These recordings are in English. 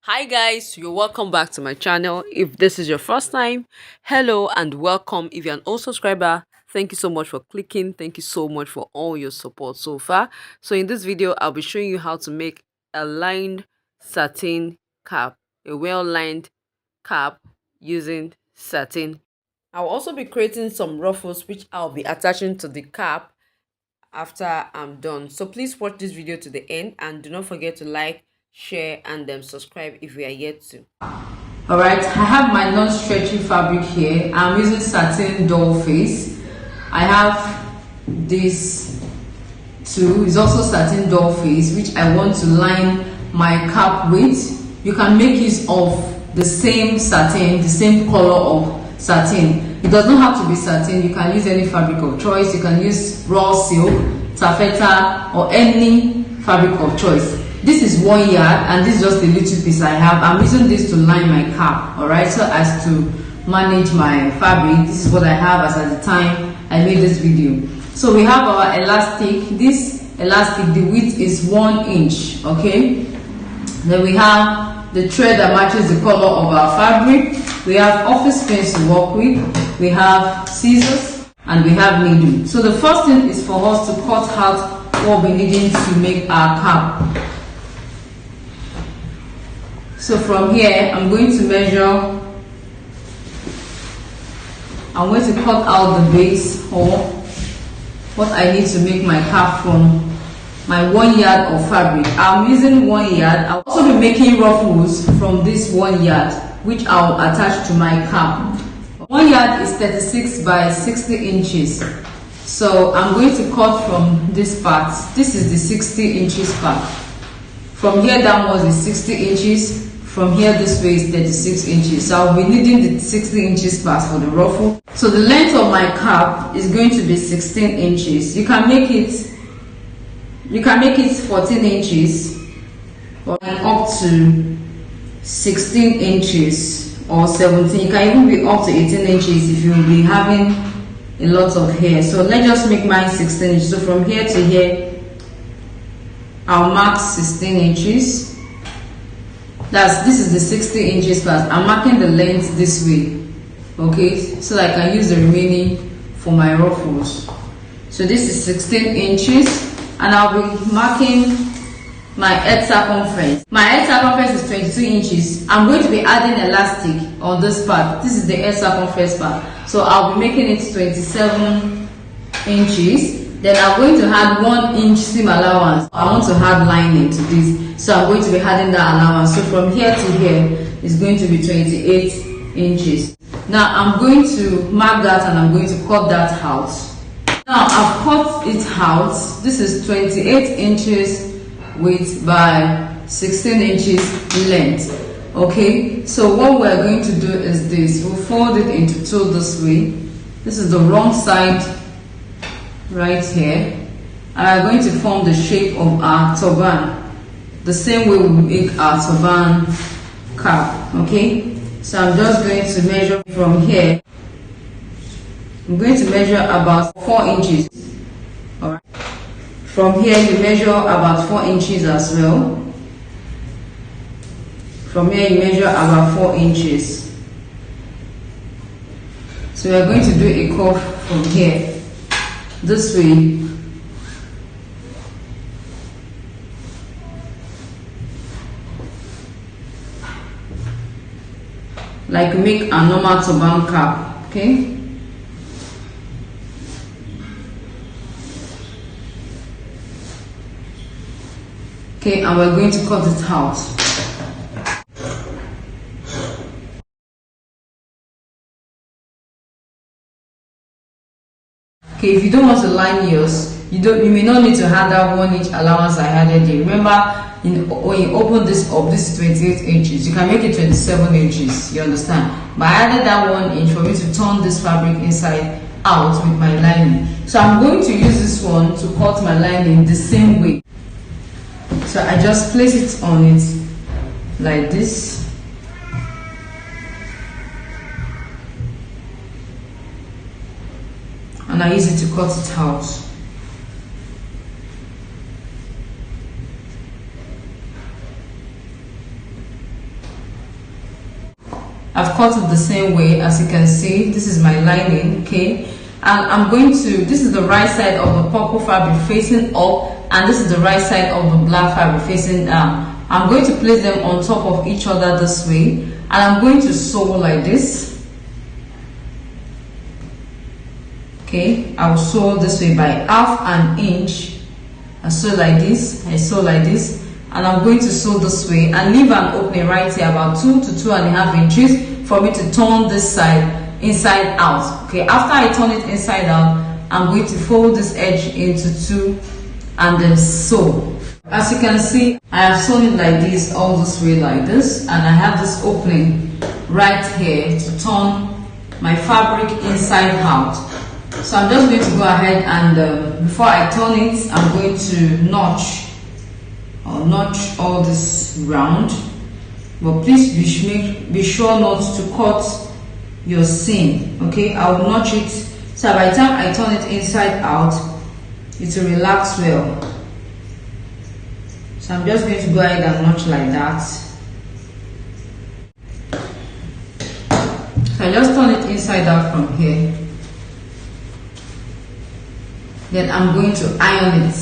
Hi guys, you're welcome back to my channel. If this is your first time, hello and welcome. If you're an old subscriber, thank you so much for clicking. Thank you so much for all your support so far. So in this video, I'll be showing you how to make a lined satin cap, a well-lined cap using satin. I'll also be creating some ruffles which I'll be attaching to the cap after I'm done. So please watch this video to the end and do not forget to like, share and then subscribe if you are yet to. Alright, I have my non-stretchy fabric here. I'm using satin doll face. I have this too. It's also satin doll face which I want to line my cap with. You can make use of the same satin, the same color of satin. It does not have to be satin. You can use any fabric of choice. You can use raw silk, taffeta or any fabric of choice. This is 1 yard and this is just a little piece I have. I'm using this to line my cap, alright, so as to manage my fabric. This is what I have as at the time I made this video. So we have our elastic. This elastic, the width is 1 inch, okay. Then we have the thread that matches the color of our fabric. We have office pins to work with. We have scissors and we have needle. So the first thing is for us to cut out what we're needing to make our cap. So from here, I'm going to measure, I'm going to cut out the base or what I need to make my cap from my 1 yard of fabric. I'm using 1 yard. I'll also be making ruffles from this 1 yard, which I'll attach to my cap. 1 yard is 36 by 60 inches. So I'm going to cut from this part. This is the 60 inches part. From here downwards is 60 inches. From here this way is 36 inches. So I'll be needing the 60 inches part for the ruffle. So the length of my cap is going to be 16 inches. You can make it 14 inches or up to 16 inches or 17. You can even be up to 18 inches if you'll be having a lot of hair. So let's just make mine 16 inches. So from here to here, I'll mark 16 inches. This is the 60 inches part. I'm marking the length this way, okay, so that I can use the remaining for my ruffles. So this is 16 inches and I'll be marking my head circumference. My head circumference is 22 inches. I'm going to be adding elastic on this part. This is the head circumference part. So I'll be making it 27 inches. Then I'm going to add 1 inch seam allowance. I want to add lining to this. So I'm going to be adding that allowance. So from here to here is going to be 28 inches. Now I'm going to mark that and I'm going to cut that out. Now I've cut it out. This is 28 inches width by 16 inches length. Okay, so what we're going to do is this. We'll fold it into two this way. This is the wrong side right here. And we're going to form the shape of our turban. The same way we make our turban cap. Okay, so I'm just going to measure from here. I'm going to measure about 4 inches. Alright. From here you measure about 4 inches as well. From here you measure about 4 inches. So we are going to do a curve from here this way. Like make a normal turban cap, okay? Okay, and we're going to cut it out. Okay, if you don't want to line yours, you may not need to add that 1 inch allowance I added here. Remember, when you open this up, this is 28 inches. You can make it 27 inches. You understand? But I added that 1 inch for me to turn this fabric inside out with my lining. So I'm going to use this one to cut my lining the same way. So I just place it on it like this. And I use it to cut it out. I've cut it the same way. As you can see, this is my lining, okay, and I'm going to, this is the right side of the purple fabric facing up, and this is the right side of the black fabric facing down. I'm going to place them on top of each other this way, and I'm going to sew like this. Okay, I'll sew this way by half an inch. I sew like this, I sew like this, and I'm going to sew this way and leave an opening right here about 2 to 2.5 inches for me to turn this side inside out. Okay, after I turn it inside out, I'm going to fold this edge into 2 and then sew. As you can see, I have sewn it like this, all this way like this, and I have this opening right here to turn my fabric inside out. So I'm just going to go ahead and before I turn it, I'm going to notch all this round, but please be sure not to cut your seam. Okay, I will notch it so by the time I turn it inside out, it will relax well. So I'm just going to go ahead and notch like that. So I just turn it inside out from here. Then I'm going to iron it.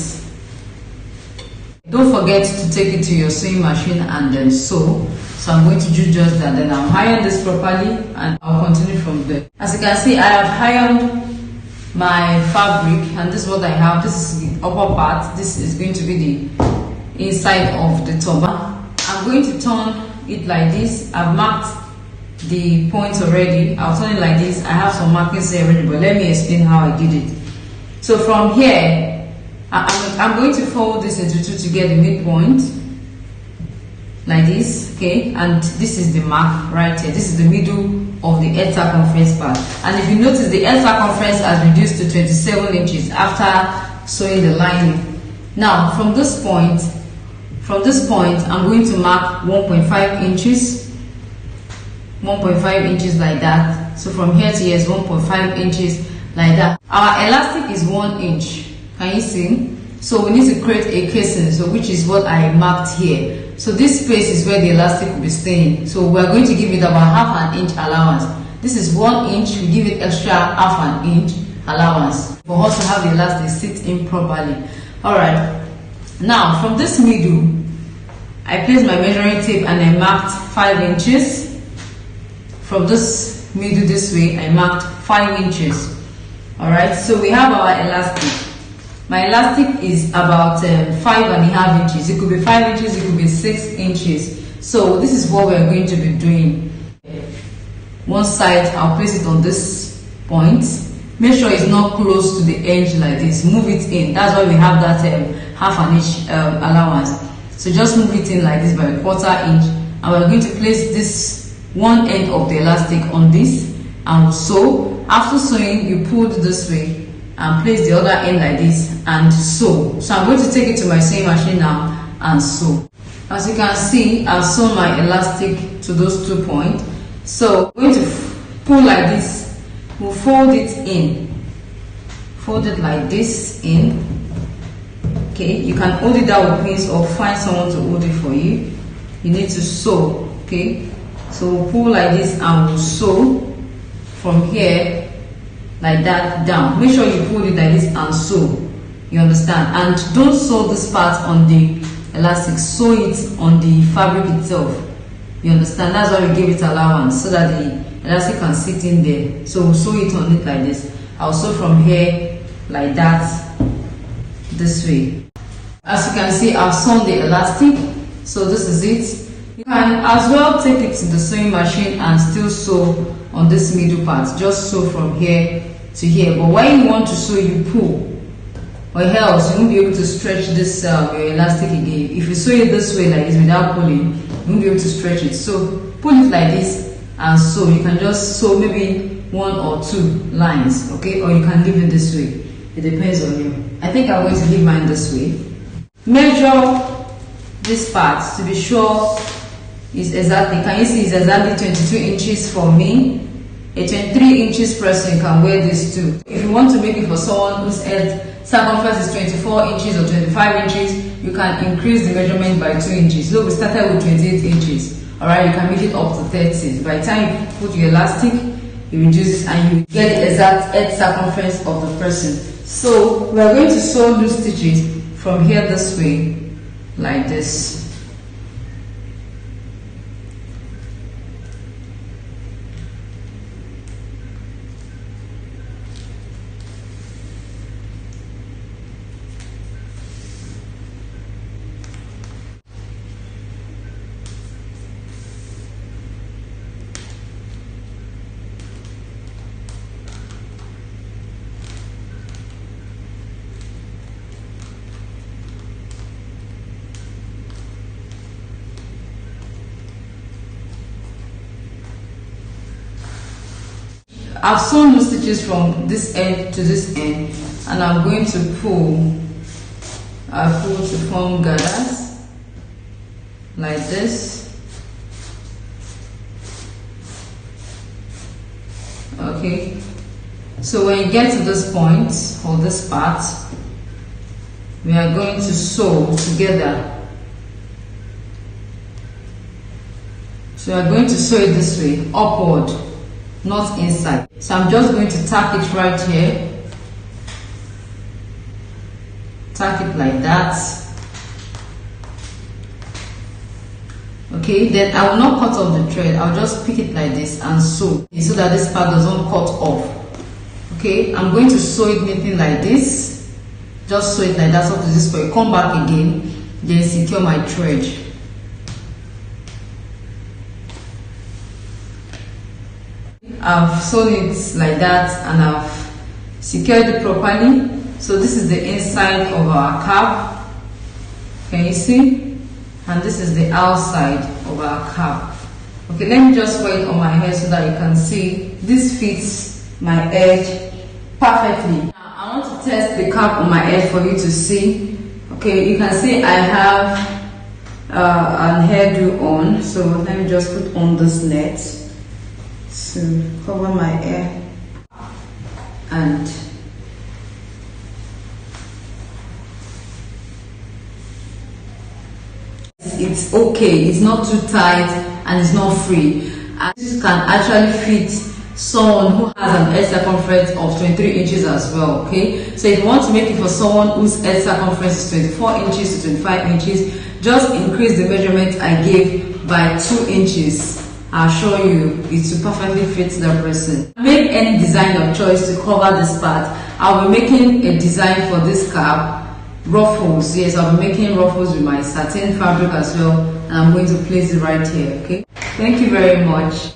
Don't forget to take it to your sewing machine and then sew. So I'm going to do just that. Then I'll iron this properly and I'll continue from there. As you can see, I have ironed my fabric, and this is what I have. This is the upper part. This is going to be the inside of the turban. I'm going to turn it like this. I've marked the points already. I'll turn it like this. I have some markings here already, but let me explain how I did it. So from here, I'm going to fold this into 2 to get the midpoint like this, okay, and this is the mark right here. This is the middle of the head circumference part, and if you notice, the head circumference has reduced to 27 inches after sewing the lining. Now from this point, I'm going to mark 1.5 inches, 1.5 inches like that. So from here to here is 1.5 inches like that. Our elastic is 1 inch. Can you see? So we need to create a casing, so which is what I marked here. So this space is where the elastic will be staying. So we're going to give it about half an inch allowance. This is 1 inch. We give it extra half an inch allowance for us to have the elastic sit in properly. All right. Now from this middle, I placed my measuring tape and I marked 5 inches. From this middle this way, I marked 5 inches. Alright, so we have our elastic. My elastic is about 5.5 inches. It could be 5 inches, it could be 6 inches. So this is what we're going to be doing. One side, I'll place it on this point. Make sure it's not close to the edge like this. Move it in. That's why we have that half an inch allowance. So just move it in like this by 1/4 inch. And we're going to place this one end of the elastic on this and sew. After sewing, you pull it this way and place the other end like this and sew. So I'm going to take it to my sewing machine now and sew. As you can see, I've sewn my elastic to those 2 points. So I'm going to pull like this. We'll fold it in. Fold it like this in. Okay, you can hold it down with pins or find someone to hold it for you. You need to sew. Okay, so we'll pull like this and we'll sew from here like that down. Make sure you pull it like this and sew. You understand? And don't sew this part on the elastic. Sew it on the fabric itself. You understand? That's why we give it allowance, so that the elastic can sit in there. So we'll sew it on it like this. I'll sew from here like that, this way. As you can see, I've sewn the elastic. So this is it. You can as well take it to the sewing machine and still sew on this middle part. Just sew from here to here. But when you want to sew, you pull, or else you won't be able to stretch this your elastic again. If you sew it this way like this without pulling, you won't be able to stretch it. So pull it like this and sew. You can just sew maybe 1 or 2 lines, okay, or you can leave it this way. It depends on you. I think I'm going to leave mine this way. Measure this part to be sure is exactly, can you see it's exactly 22 inches for me. A 23 inches person can wear this too. If you want to make it for someone whose head circumference is 24 inches or 25 inches, you can increase the measurement by 2 inches. So we started with 28 inches. Alright, you can make it up to 30. By the time you put your elastic, you reduce it and you get the exact head circumference of the person. So we are going to sew loose stitches from here this way, like this. I've sewn loose stitches from this end to this end, and I'm going to pull. I pull to form gathers like this. Okay, so when you get to this point or this part, we are going to sew together. So we are going to sew it this way, upward, not inside. So I'm just going to tack it right here. Tack it like that. Okay, then I will not cut off the thread. I'll just pick it like this and sew so that this part doesn't cut off. Okay, I'm going to sew it neatly like this. Just sew it like that up to this point. Come back again, then secure my thread. I've sewn it like that and I've secured it properly. So this is the inside of our cap. Can you see? And this is the outside of our cap. Okay, let me just wear it on my head so that you can see. This fits my edge perfectly. Now, I want to test the cap on my head for you to see. Okay, you can see I have an hairdo on. So let me just put on this net to cover my hair, and it's okay, it's not too tight and it's not free, and this can actually fit someone who has an head circumference of 23 inches as well. Okay, so if you want to make it for someone whose head circumference is 24 inches to 25 inches, just increase the measurement I gave by 2 inches. I'll show you it will perfectly fit the person. Make any design of choice to cover this part. I'll be making a design for this cap, ruffles. Yes, I'll be making ruffles with my satin fabric as well, and I'm going to place it right here. Okay, thank you very much.